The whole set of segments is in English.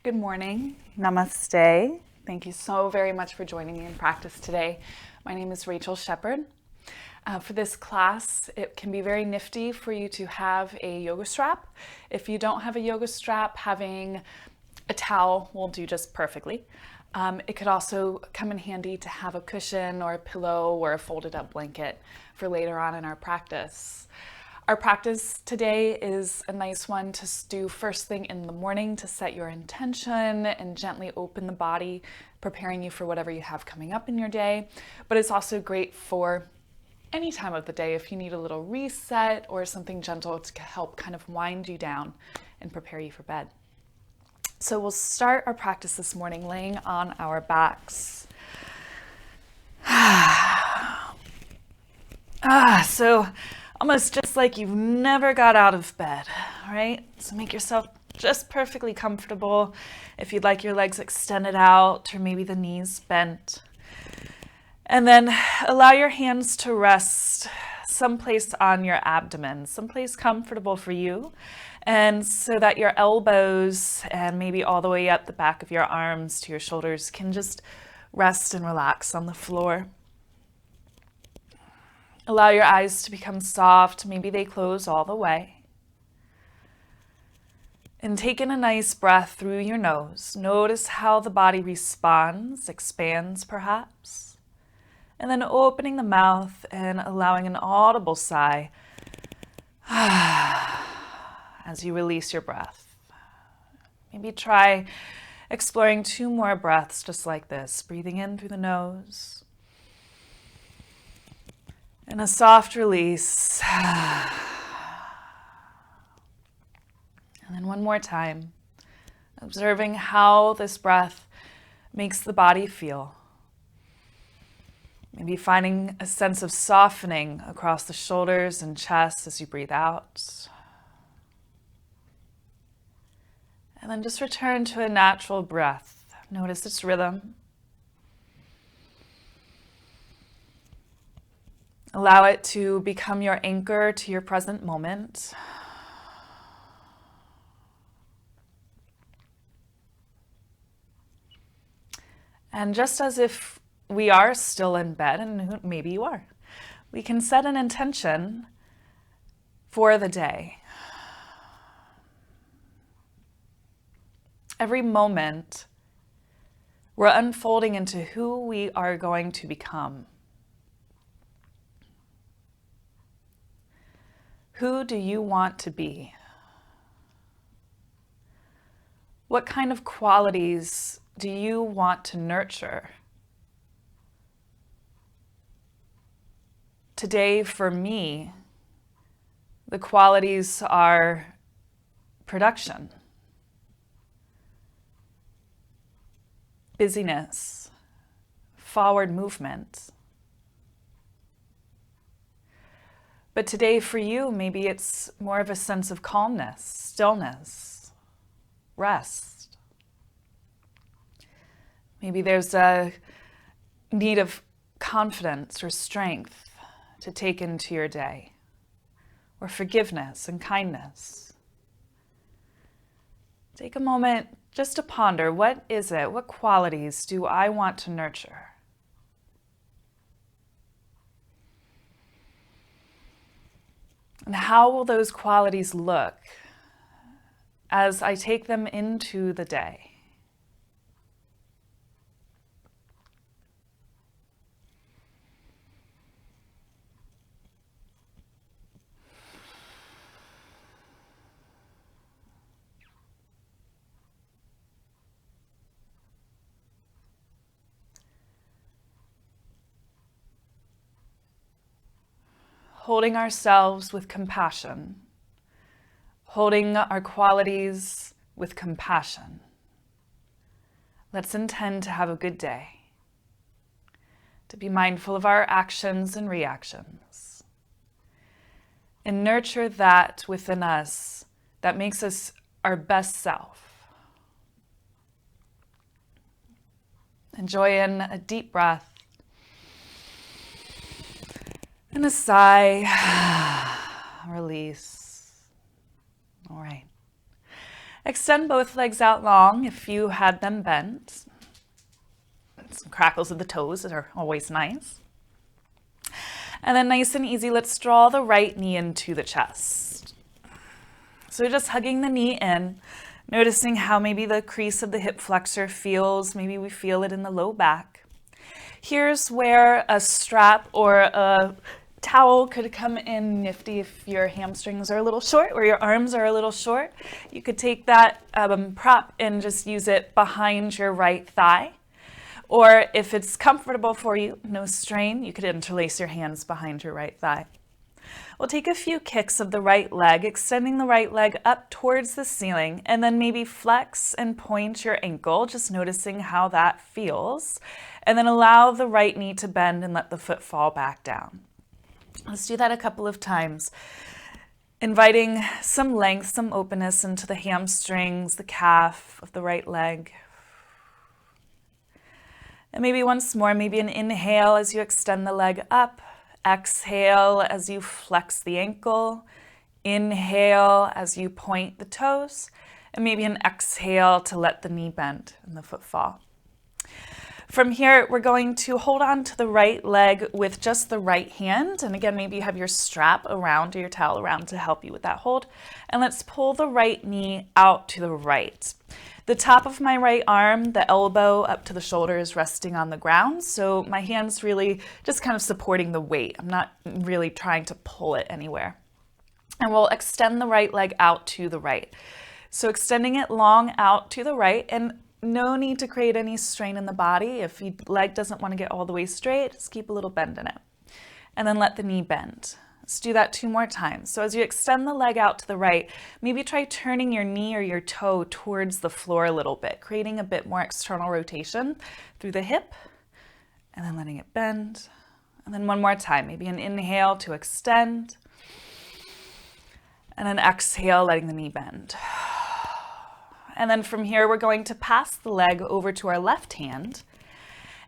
Good morning. Namaste. Thank you so very much for joining me in practice today. My name is Rachel Shepard. For this class, it can be very nifty for you to have a yoga strap. If you don't have a yoga strap, having a towel will do just perfectly. It could also come in handy to have a cushion or a pillow or a folded up blanket for later on in our practice. Our practice today is a nice one to do first thing in the morning to set your intention and gently open the body, preparing you for whatever you have coming up in your day. But it's also great for any time of the day if you need a little reset or something gentle to help kind of wind you down and prepare you for bed. So we'll start our practice this morning laying on our backs. So almost just like you've never got out of bed, right? So make yourself just perfectly comfortable. If you'd like your legs extended out or maybe the knees bent. And then allow your hands to rest someplace on your abdomen, someplace comfortable for you. And so that your elbows and maybe all the way up the back of your arms to your shoulders can just rest and relax on the floor. Allow your eyes to become soft. Maybe they close all the way. And take in a nice breath through your nose. Notice how the body responds, expands perhaps. And then opening the mouth and allowing an audible sigh as you release your breath. Maybe try exploring 2 more breaths just like this. Breathing in through the nose. And a soft release. And then one more time. Observing how this breath makes the body feel. Maybe finding a sense of softening across the shoulders and chest as you breathe out. And then just return to a natural breath. Notice its rhythm. Allow it to become your anchor to your present moment. And just as if we are still in bed, and maybe you are, we can set an intention for the day. Every moment, we're unfolding into who we are going to become. Who do you want to be? What kind of qualities do you want to nurture? Today, for me, the qualities are production, busyness, forward movement. But today for you, maybe it's more of a sense of calmness, stillness, rest. Maybe there's a need of confidence or strength to take into your day, or forgiveness and kindness. Take a moment just to ponder, what is it? What qualities do I want to nurture? And how will those qualities look as I take them into the day? Holding ourselves with compassion, holding our qualities with compassion. Let's intend to have a good day, to be mindful of our actions and reactions, and nurture that within us that makes us our best self. Enjoy in a deep breath. And a sigh, release. All right. Extend both legs out long if you had them bent. Some crackles of the toes are always nice. And then nice and easy, let's draw the right knee into the chest. So just hugging the knee in, noticing how maybe the crease of the hip flexor feels. Maybe we feel it in the low back. Here's where a strap or a towel could come in nifty if your hamstrings are a little short or your arms are a little short. You could take that prop and just use it behind your right thigh. Or if it's comfortable for you, no strain, you could interlace your hands behind your right thigh. We'll take a few kicks of the right leg, extending the right leg up towards the ceiling, and then maybe flex and point your ankle, just noticing how that feels. And then allow the right knee to bend and let the foot fall back down. Let's do that a couple of times, inviting some length, some openness into the hamstrings, the calf of the right leg. And maybe once more, maybe an inhale as you extend the leg up, exhale as you flex the ankle, inhale as you point the toes, and maybe an exhale to let the knee bend and the foot fall. From here, we're going to hold on to the right leg with just the right hand. And again, maybe you have your strap around or your towel around to help you with that hold. And let's pull the right knee out to the right. The top of my right arm, the elbow up to the shoulder is resting on the ground. So my hand's really just kind of supporting the weight. I'm not really trying to pull it anywhere. And we'll extend the right leg out to the right. So extending it long out to the right, and no need to create any strain in the body. If your leg doesn't want to get all the way straight, just keep a little bend in it. And then let the knee bend. Let's do that 2 more times. So as you extend the leg out to the right, maybe try turning your knee or your toe towards the floor a little bit, creating a bit more external rotation through the hip, and then letting it bend. And then 1 more time, maybe an inhale to extend, and an exhale, letting the knee bend. And then from here, we're going to pass the leg over to our left hand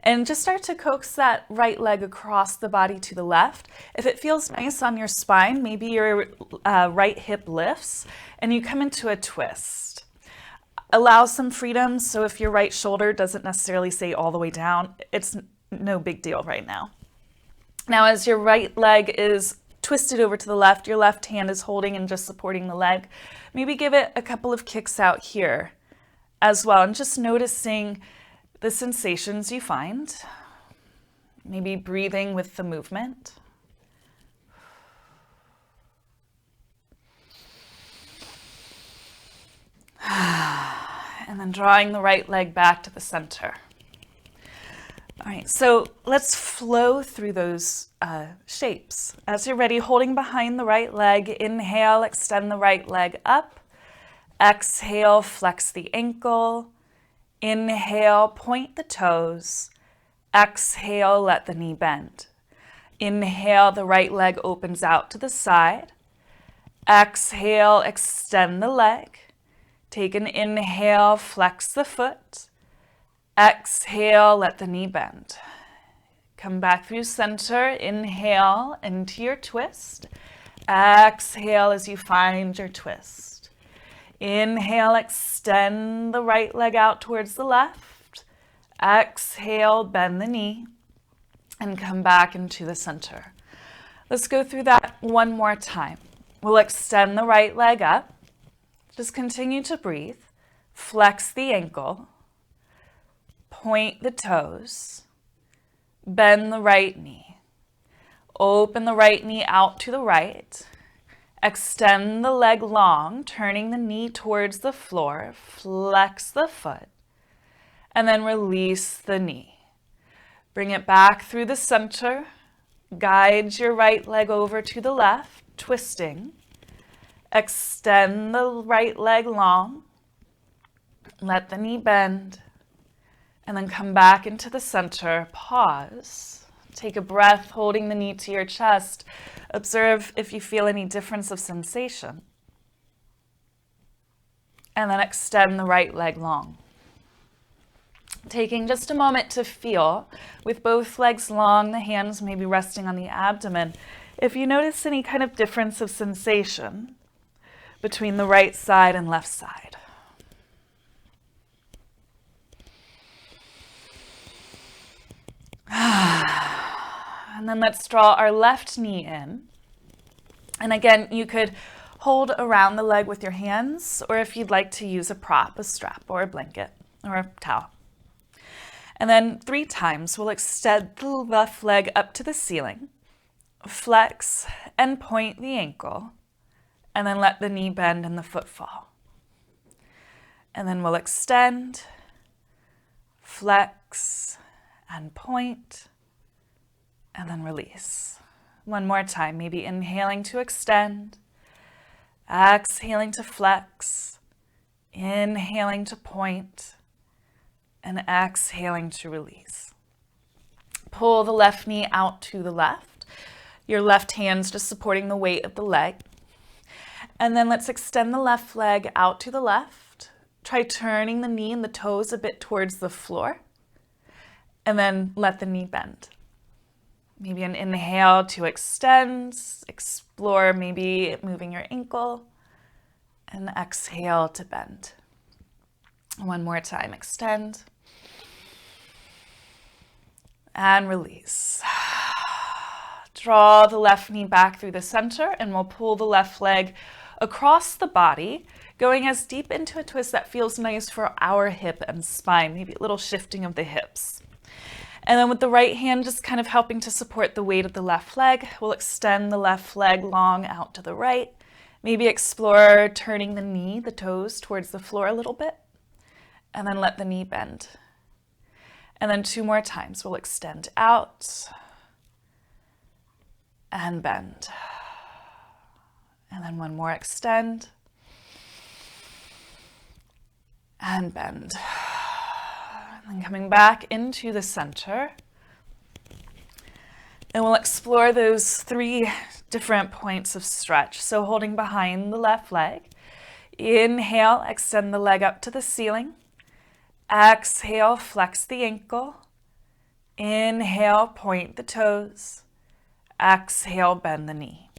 and just start to coax that right leg across the body to the left. If it feels nice on your spine, maybe your right hip lifts and you come into a twist. Allow some freedom. So if your right shoulder doesn't necessarily stay all the way down, it's no big deal right now. Now, as your right leg is twisted over to the left, your left hand is holding and just supporting the leg. Maybe give it a couple of kicks out here as well, and just noticing the sensations you find. Maybe breathing with the movement. And then drawing the right leg back to the center. All right, so let's flow through those shapes. As you're ready, holding behind the right leg, inhale, extend the right leg up. Exhale, flex the ankle. Inhale, point the toes. Exhale, let the knee bend. Inhale, the right leg opens out to the side. Exhale, extend the leg. Take an inhale, flex the foot. Exhale, let the knee bend. Come back through center. Inhale into your twist. Exhale as you find your twist. Inhale, extend the right leg out towards the left. Exhale, bend the knee, and come back into the center. Let's go through that 1 more time. We'll extend the right leg up. Just continue to breathe. Flex the ankle. Point the toes. Bend the right knee. Open the right knee out to the right. Extend the leg long, turning the knee towards the floor. Flex the foot. And then release the knee. Bring it back through the center. Guide your right leg over to the left, twisting. Extend the right leg long. Let the knee bend. And then come back into the center. Pause. Take a breath, holding the knee to your chest. Observe if you feel any difference of sensation. And then extend the right leg long. Taking just a moment to feel, with both legs long, the hands maybe resting on the abdomen, if you notice any kind of difference of sensation between the right side and left side. And then let's draw our left knee in. And again, you could hold around the leg with your hands, or if you'd like to use a prop, a strap, or a blanket, or a towel. And then 3 times, we'll extend the left leg up to the ceiling, flex and point the ankle, and then let the knee bend and the foot fall. And then we'll extend, flex, and point, and then release. One more time, maybe inhaling to extend, exhaling to flex, inhaling to point, and exhaling to release. Pull the left knee out to the left. Your left hand's just supporting the weight of the leg. And then let's extend the left leg out to the left. Try turning the knee and the toes a bit towards the floor. And then let the knee bend. Maybe an inhale to extend. Explore maybe moving your ankle. And exhale to bend. One more time, extend. And release. Draw the left knee back through the center, and we'll pull the left leg across the body, going as deep into a twist that feels nice for our hip and spine, maybe a little shifting of the hips. And then with the right hand just kind of helping to support the weight of the left leg, we'll extend the left leg long out to the right. Maybe explore turning the knee, the toes towards the floor a little bit, and then let the knee bend. And then 2 more times, we'll extend out and bend. And then 1 more, extend and bend. And then coming back into the center. And we'll explore those 3 different points of stretch. So holding behind the left leg. Inhale, extend the leg up to the ceiling. Exhale, flex the ankle. Inhale, point the toes. Exhale, bend the knee.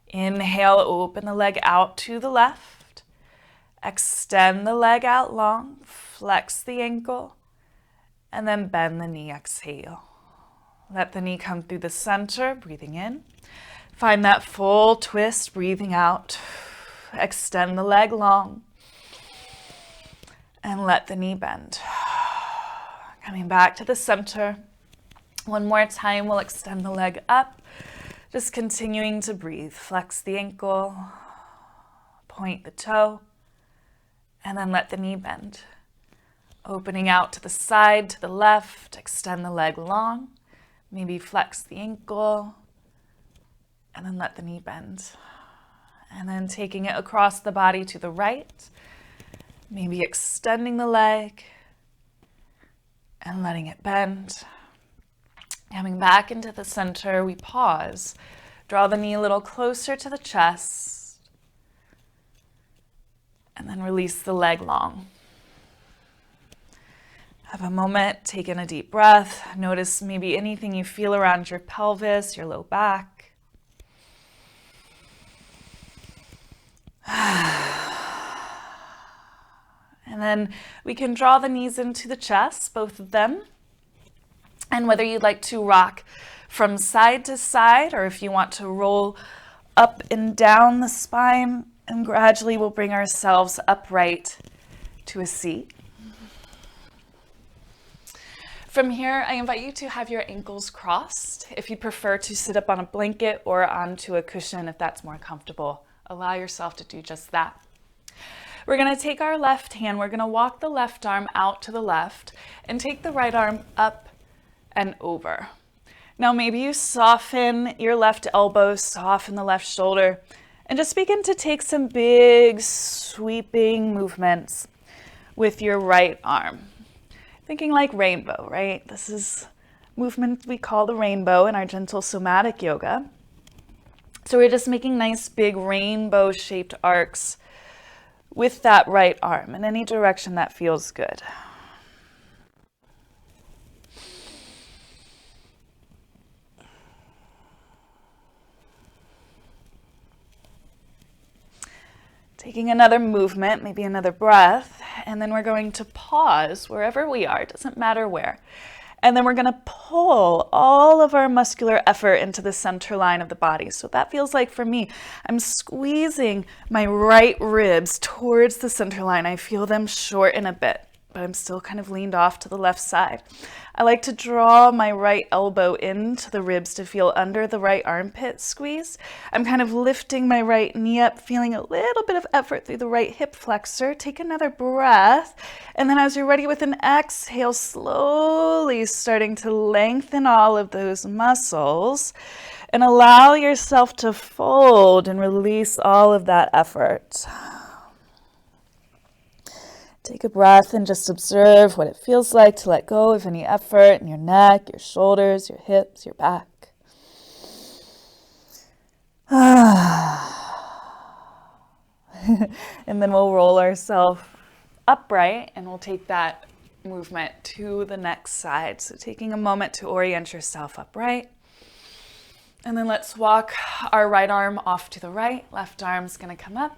Inhale, open the leg out to the left. Extend the leg out long, flex the ankle, and then bend the knee, exhale. Let the knee come through the center, breathing in. Find that full twist, breathing out. Extend the leg long. And let the knee bend. Coming back to the center. 1 more time, we'll extend the leg up. Just continuing to breathe. Flex the ankle, point the toe, and then let the knee bend. Opening out to the side, to the left, extend the leg long. Maybe flex the ankle, and then let the knee bend. And then taking it across the body to the right. Maybe extending the leg and letting it bend. Coming back into the center, we pause. Draw the knee a little closer to the chest. And then release the leg long. Have a moment, take in a deep breath. Notice maybe anything you feel around your pelvis, your low back. And then we can draw the knees into the chest, both of them. And whether you'd like to rock from side to side, or if you want to roll up and down the spine, and gradually we'll bring ourselves upright to a seat. From here, I invite you to have your ankles crossed. If you prefer to sit up on a blanket or onto a cushion, if that's more comfortable, allow yourself to do just that. We're going to take our left hand, we're going to walk the left arm out to the left and take the right arm up and over. Now maybe you soften your left elbow, soften the left shoulder, and just begin to take some big sweeping movements with your right arm. Thinking like rainbow, right? This is movement we call the rainbow in our gentle somatic yoga. So we're just making nice big rainbow shaped arcs with that right arm in any direction that feels good. Taking another movement, maybe another breath, and then we're going to pause wherever we are, it doesn't matter where, And then we're going to pull all of our muscular effort into the center line of the body. So that feels like for me, I'm squeezing my right ribs towards the center line. I feel them shorten a bit, but I'm still kind of leaned off to the left side. I like to draw my right elbow into the ribs to feel under the right armpit squeeze. I'm kind of lifting my right knee up, feeling a little bit of effort through the right hip flexor. Take another breath. And then as you're ready with an exhale, slowly starting to lengthen all of those muscles and allow yourself to fold and release all of that effort. Take a breath and just observe what it feels like to let go of any effort in your neck, your shoulders, your hips, your back. And then we'll roll ourselves upright and we'll take that movement to the next side. So taking a moment to orient yourself upright. And then let's walk our right arm off to the right. Left arm's going to come up.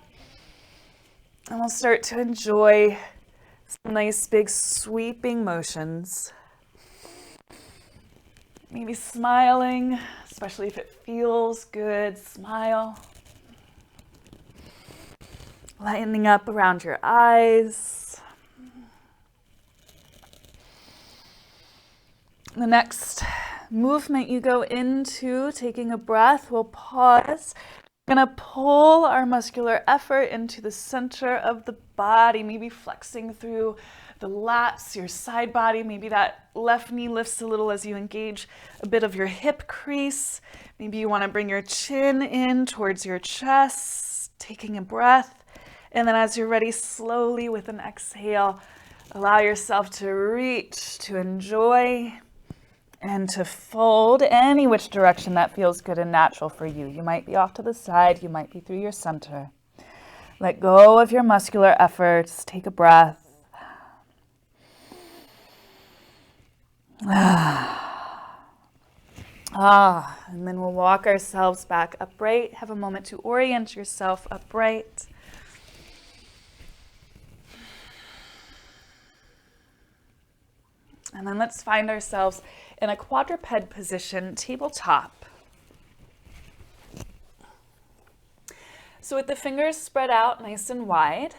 And we'll start to enjoy some nice big sweeping motions. Maybe smiling, especially if it feels good. Smile. Lightening up around your eyes. The next movement you go into, taking a breath, we'll pause. We're going to pull our muscular effort into the center of the body, maybe flexing through the lats, your side body. Maybe that left knee lifts a little as you engage a bit of your hip crease. Maybe you want to bring your chin in towards your chest, taking a breath. And then as you're ready, slowly with an exhale, allow yourself to reach, to enjoy, and to fold any which direction that feels good and natural for you. You might be off to the side, you might be through your center. Let go of your muscular efforts. Take a breath. And then we'll walk ourselves back upright. Have a moment to orient yourself upright. And then let's find ourselves in a quadruped position, tabletop. So with the fingers spread out nice and wide,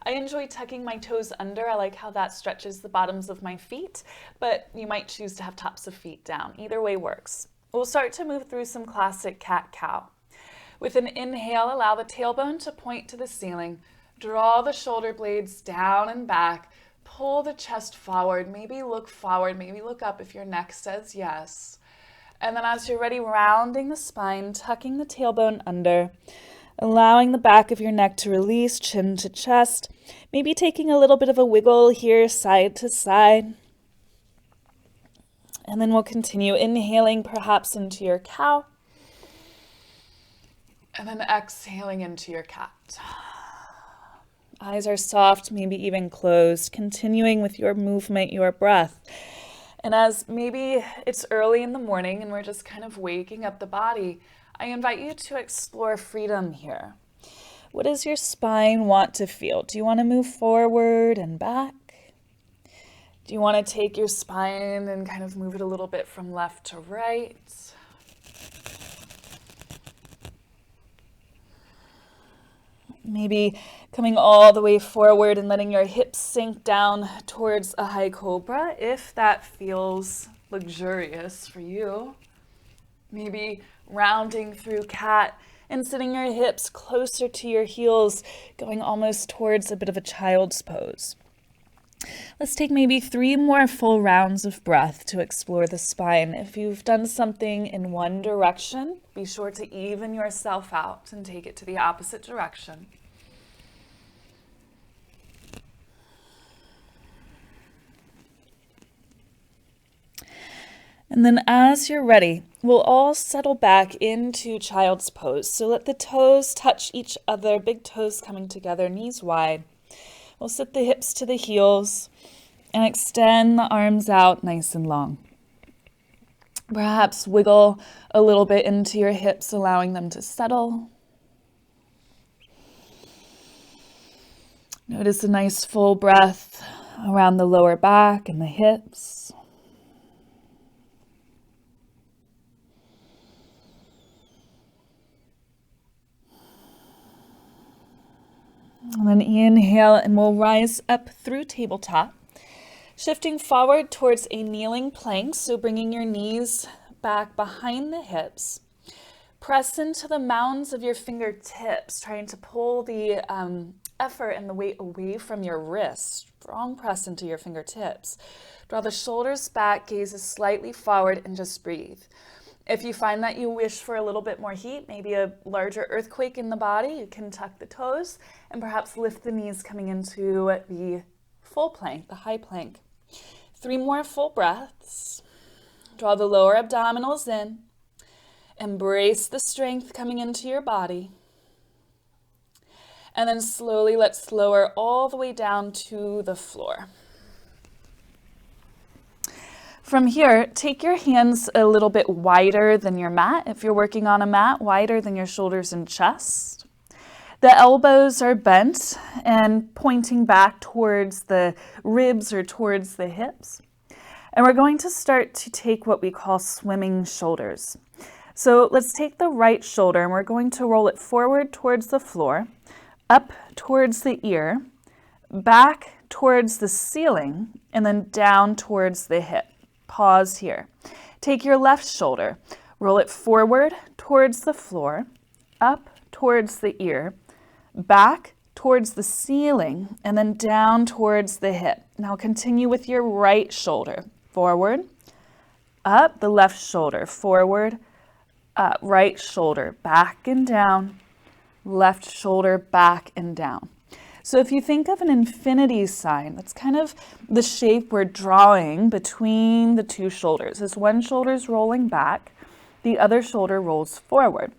I enjoy tucking my toes under. I like how that stretches the bottoms of my feet, but you might choose to have tops of feet down. Either way works. We'll start to move through some classic cat-cow. With an inhale, allow the tailbone to point to the ceiling. Draw the shoulder blades down and back. Pull the chest forward, maybe look up if your neck says yes. And then as you're ready, rounding the spine, tucking the tailbone under, allowing the back of your neck to release, chin to chest, maybe taking a little bit of a wiggle here, side to side. And then we'll continue inhaling perhaps into your cow, and then exhaling into your cat. Eyes are soft, maybe even closed, continuing with your movement, your breath. And as maybe it's early in the morning and we're just kind of waking up the body, I invite you to explore freedom here. What does your spine want to feel? Do you want to move forward and back? Do you want to take your spine and kind of move it a little bit from left to right? Maybe coming all the way forward and letting your hips sink down towards a high cobra if that feels luxurious for you. Maybe rounding through cat and sitting your hips closer to your heels, going almost towards a bit of a child's pose. Let's take maybe 3 more full rounds of breath to explore the spine. If you've done something in one direction, be sure to even yourself out and take it to the opposite direction. And then as you're ready, we'll all settle back into child's pose. So let the toes touch each other, big toes coming together, knees wide. We'll sit the hips to the heels and extend the arms out nice and long. Perhaps wiggle a little bit into your hips, allowing them to settle. Notice a nice full breath around the lower back and the hips. And inhale, and we'll rise up through tabletop. Shifting forward towards a kneeling plank, so bringing your knees back behind the hips. Press into the mounds of your fingertips, trying to pull the effort and the weight away from your wrist. Strong press into your fingertips. Draw the shoulders back, gazes slightly forward, and just breathe. If you find that you wish for a little bit more heat, maybe a larger earthquake in the body, you can tuck the toes and perhaps lift the knees coming into the full plank, the high plank. 3 more full breaths. Draw the lower abdominals in. Embrace the strength coming into your body. And then slowly let's lower all the way down to the floor. From here, take your hands a little bit wider than your mat. If you're working on a mat, wider than your shoulders and chest. The elbows are bent and pointing back towards the ribs or towards the hips. And we're going to start to take what we call swimming shoulders. So let's take the right shoulder and we're going to roll it forward towards the floor, up towards the ear, back towards the ceiling, and then down towards the hip. Pause here. Take your left shoulder, roll it forward towards the floor, up towards the ear, back towards the ceiling, and then down towards the hip. Now continue with your right shoulder. Forward, up, the left shoulder, forward, up, right shoulder, back and down, left shoulder, back and down. So if you think of an infinity sign, that's kind of the shape we're drawing between the two shoulders. As one shoulder is rolling back, the other shoulder rolls forward.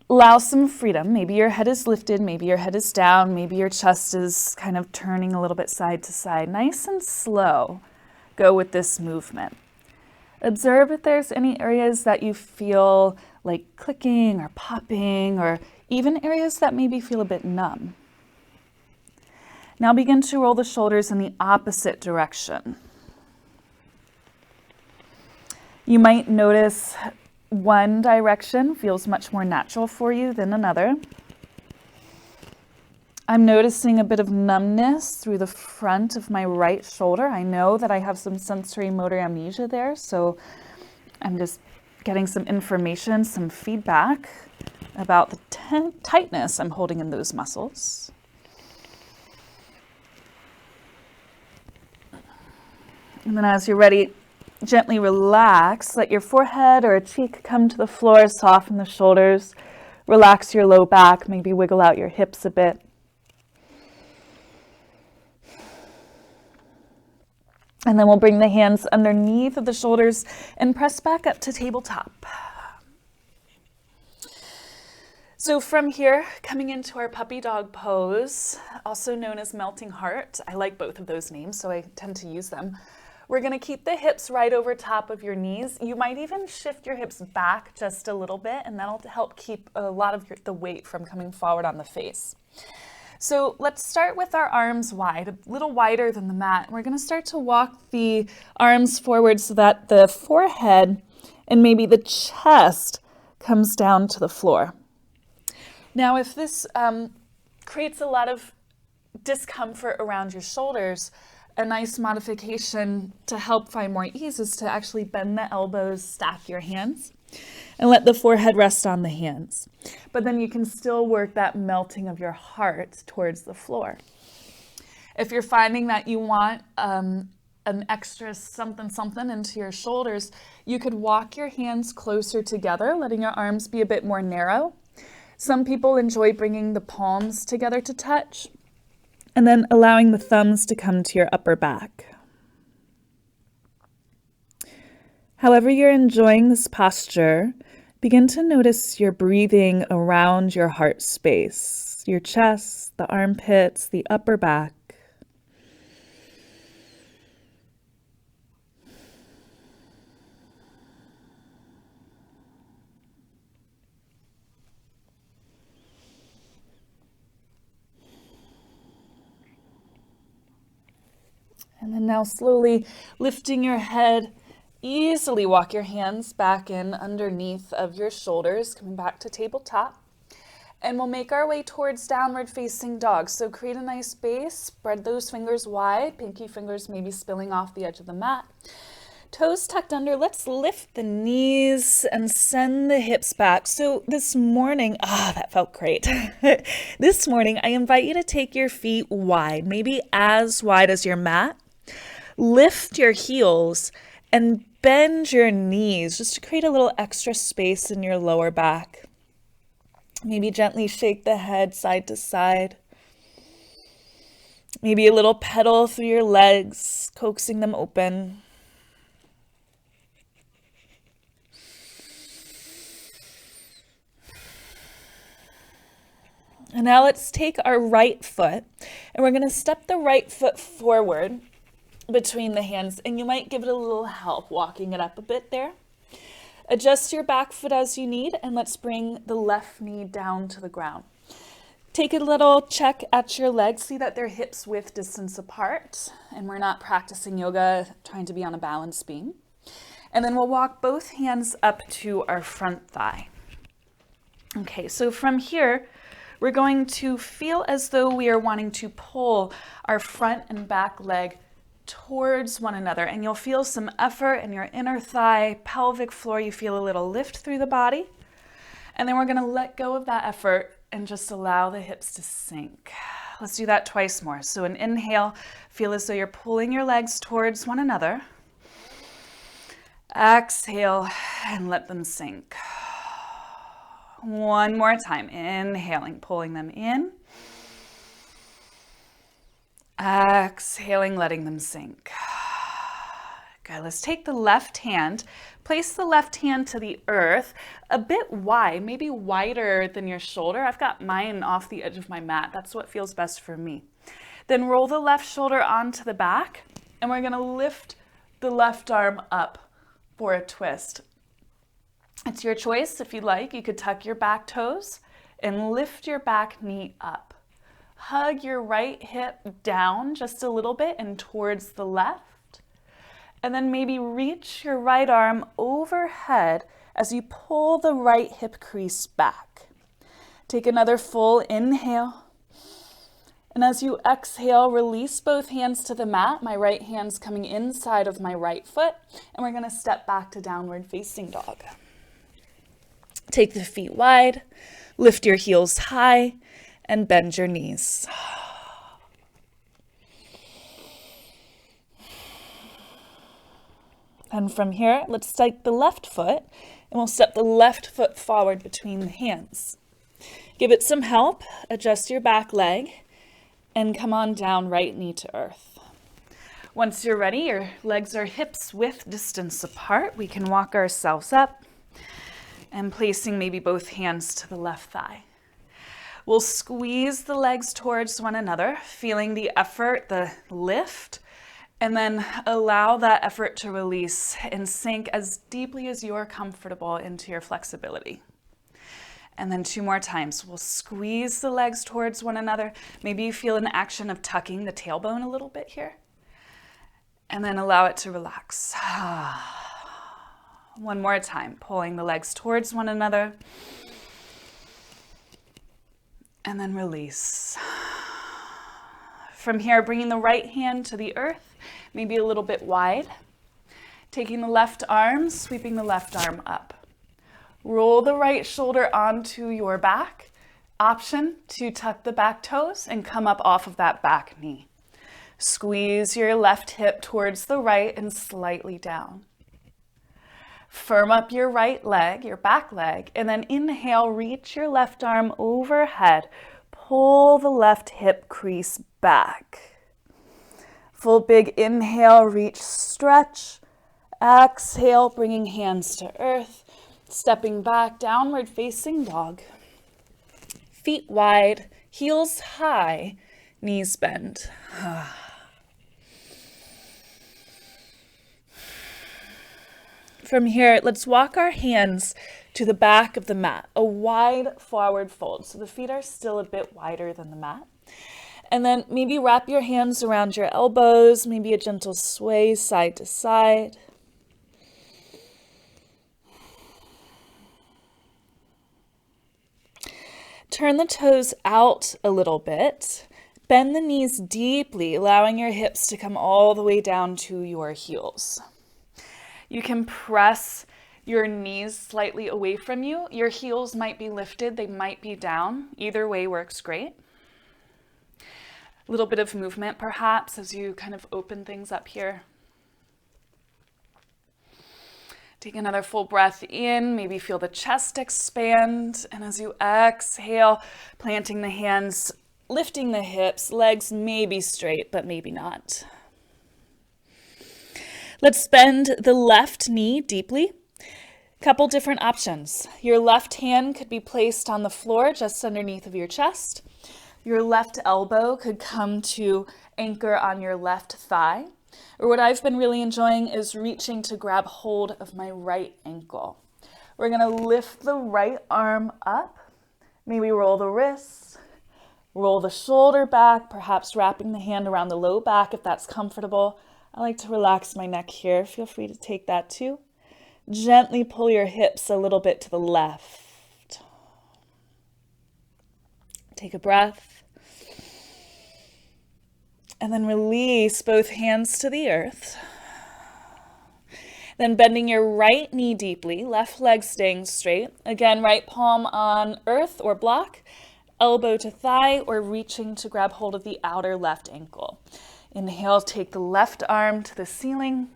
Allow some freedom. Maybe your head is lifted, maybe your head is down, maybe your chest is kind of turning a little bit side to side. Nice and slow. Go with this movement. Observe if there's any areas that you feel like clicking or popping, or even areas that maybe feel a bit numb. Now begin to roll the shoulders in the opposite direction. You might notice one direction feels much more natural for you than another. I'm noticing a bit of numbness through the front of my right shoulder. I know that I have some sensory motor amnesia there, so I'm just getting some information, some feedback about the tightness I'm holding in those muscles. And then as you're ready, gently relax. Let your forehead or a cheek come to the floor, soften the shoulders, relax your low back, maybe wiggle out your hips a bit. And then we'll bring the hands underneath of the shoulders and press back up to tabletop. So from here, coming into our puppy dog pose, also known as melting heart. I like both of those names, so I tend to use them. We're going to keep the hips right over top of your knees. You might even shift your hips back just a little bit, and that'll help keep a lot of the weight from coming forward on the face. So let's start with our arms wide, a little wider than the mat. We're going to start to walk the arms forward so that the forehead and maybe the chest comes down to the floor. Now, if this creates a lot of discomfort around your shoulders, a nice modification to help find more ease is to actually bend the elbows, stack your hands, and let the forehead rest on the hands. But then you can still work that melting of your heart towards the floor. If you're finding that you want an extra something into your shoulders, you could walk your hands closer together, letting your arms be a bit more narrow. Some people enjoy bringing the palms together to touch, and then allowing the thumbs to come to your upper back. However you're enjoying this posture, begin to notice your breathing around your heart space, your chest, the armpits, the upper back. And then now slowly lifting your head, easily walk your hands back in underneath of your shoulders, coming back to tabletop. And we'll make our way towards downward facing dog. So create a nice base, spread those fingers wide, pinky fingers maybe spilling off the edge of the mat. Toes tucked under. Let's lift the knees and send the hips back. So this morning, that felt great. This morning, I invite you to take your feet wide, maybe as wide as your mat. Lift your heels and bend your knees just to create a little extra space in your lower back. Maybe gently shake the head side to side. Maybe a little pedal through your legs, coaxing them open. And now let's take our right foot and we're going to step the right foot forward between the hands, and you might give it a little help walking it up a bit there. Adjust your back foot as you need, and let's bring the left knee down to the ground. Take a little check at your legs. See that they're hips width distance apart, and we're not practicing yoga trying to be on a balance beam. And then we'll walk both hands up to our front thigh. Okay, so from here, we're going to feel as though we are wanting to pull our front and back leg towards one another, and you'll feel some effort in your inner thigh, pelvic floor. You feel a little lift through the body, and then we're going to let go of that effort and just allow the hips to sink. Let's do that twice more. So an inhale, feel as though you're pulling your legs towards one another. Exhale and let them sink. One more time, inhaling, pulling them in. Exhaling, letting them sink. Okay, let's take the left hand, place the left hand to the earth, a bit wide, maybe wider than your shoulder. I've got mine off the edge of my mat. That's what feels best for me. Then roll the left shoulder onto the back, and we're gonna lift the left arm up for a twist. It's your choice. If you'd like, you could tuck your back toes and lift your back knee up. Hug your right hip down just a little bit and towards the left. And then maybe reach your right arm overhead as you pull the right hip crease back. Take another full inhale. And as you exhale, release both hands to the mat. My right hand's coming inside of my right foot. And we're gonna step back to downward facing dog. Take the feet wide, lift your heels high, and bend your knees. And from here, let's take the left foot, and we'll step the left foot forward between the hands. Give it some help, adjust your back leg, and come on down, right knee to earth. Once you're ready, your legs are hips width distance apart. We can walk ourselves up and placing maybe both hands to the left thigh. We'll squeeze the legs towards one another, feeling the effort, the lift, and then allow that effort to release and sink as deeply as you're comfortable into your flexibility. And then 2 more times. We'll squeeze the legs towards one another. Maybe you feel an action of tucking the tailbone a little bit here. And then allow it to relax. One more time, pulling the legs towards one another. And then release. From here, bringing the right hand to the earth, maybe a little bit wide. Taking the left arm, sweeping the left arm up. Roll the right shoulder onto your back. Option to tuck the back toes and come up off of that back knee. Squeeze your left hip towards the right and slightly down. Firm up your right leg, your back leg, and then inhale, reach your left arm overhead. Pull the left hip crease back. Full big inhale, reach, stretch. Exhale, bringing hands to earth. Stepping back, downward facing dog. Feet wide, heels high, knees bend. From here, let's walk our hands to the back of the mat, a wide forward fold. So the feet are still a bit wider than the mat. And then maybe wrap your hands around your elbows, maybe a gentle sway side to side. Turn the toes out a little bit. Bend the knees deeply, allowing your hips to come all the way down to your heels. You can press your knees slightly away from you. Your heels might be lifted, they might be down. Either way works great. A little bit of movement perhaps as you kind of open things up here. Take another full breath in, maybe feel the chest expand. And as you exhale, planting the hands, lifting the hips, legs may be straight, but maybe not. Let's bend the left knee deeply. Couple different options. Your left hand could be placed on the floor just underneath of your chest. Your left elbow could come to anchor on your left thigh. Or what I've been really enjoying is reaching to grab hold of my right ankle. We're going to lift the right arm up, maybe roll the wrists, roll the shoulder back, perhaps wrapping the hand around the low back if that's comfortable. I like to relax my neck here. Feel free to take that too. Gently pull your hips a little bit to the left. Take a breath. And then release both hands to the earth. Then bending your right knee deeply, left leg staying straight. Again, right palm on earth or block, elbow to thigh, or reaching to grab hold of the outer left ankle. Inhale, take the left arm to the ceiling.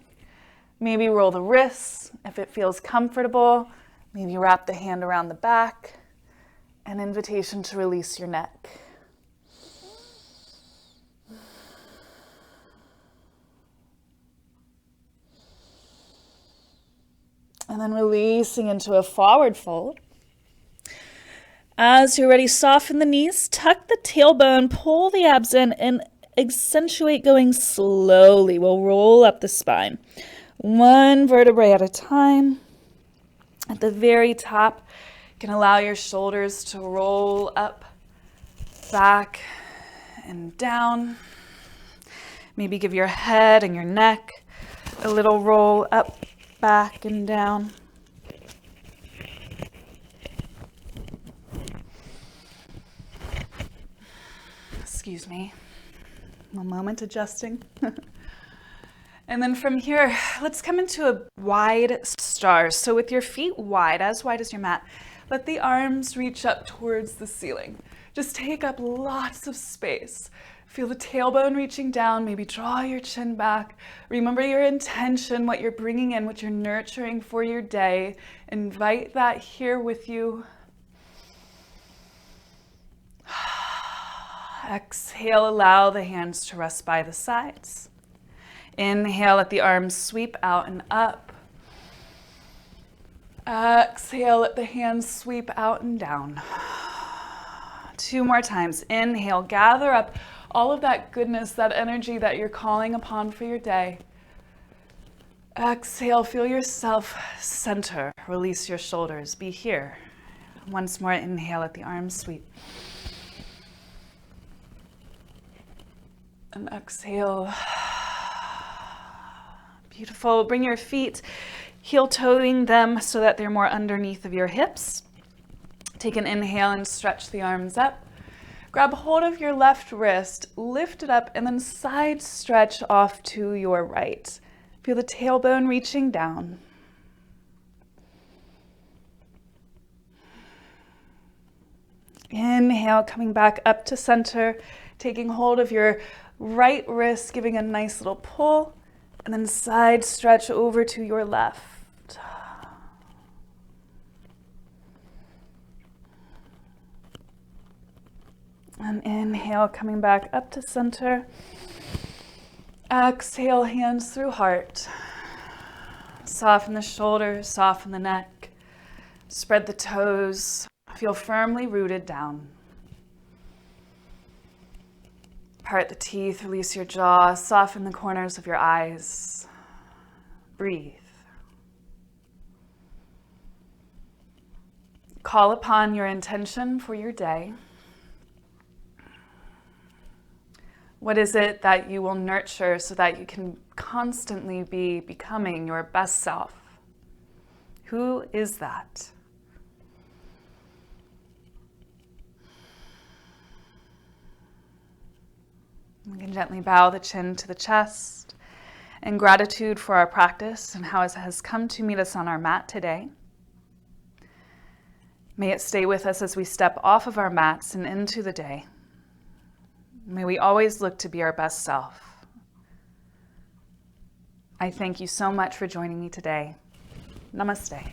Maybe roll the wrists if it feels comfortable. Maybe wrap the hand around the back. An invitation to release your neck. And then releasing into a forward fold. As you're ready, soften the knees, tuck the tailbone, pull the abs in, and accentuate going slowly. We'll roll up the spine. One vertebrae at a time. At the very top, you can allow your shoulders to roll up, back, and down. Maybe give your head and your neck a little roll up, back, and down. Excuse me. One moment, adjusting. And then from here, let's come into a wide star. So with your feet wide as your mat, let the arms reach up towards the ceiling. Just take up lots of space. Feel the tailbone reaching down, maybe draw your chin back. Remember your intention, what you're bringing in, what you're nurturing for your day. Invite that here with you. Exhale, allow the hands to rest by the sides. Inhale, let the arms sweep out and up. Exhale, let the hands sweep out and down. 2 more times. Inhale, gather up all of that goodness, that energy that you're calling upon for your day. Exhale, feel yourself center. Release your shoulders. Be here. Once more, inhale, let the arms sweep. And exhale. Beautiful. Bring your feet, heel-toeing them so that they're more underneath of your hips. Take an inhale and stretch the arms up. Grab hold of your left wrist, lift it up, and then side stretch off to your right. Feel the tailbone reaching down. Inhale, coming back up to center, taking hold of your right wrist, giving a nice little pull. And then side stretch over to your left. And inhale, coming back up to center. Exhale, hands through heart. Soften the shoulders, soften the neck. Spread the toes. Feel firmly rooted down. Part the teeth, release your jaw, soften the corners of your eyes. Breathe. Call upon your intention for your day. What is it that you will nurture so that you can constantly be becoming your best self? Who is that? We can gently bow the chin to the chest in gratitude for our practice and how it has come to meet us on our mat today. May it stay with us as we step off of our mats and into the day. May we always look to be our best self. I thank you so much for joining me today. Namaste.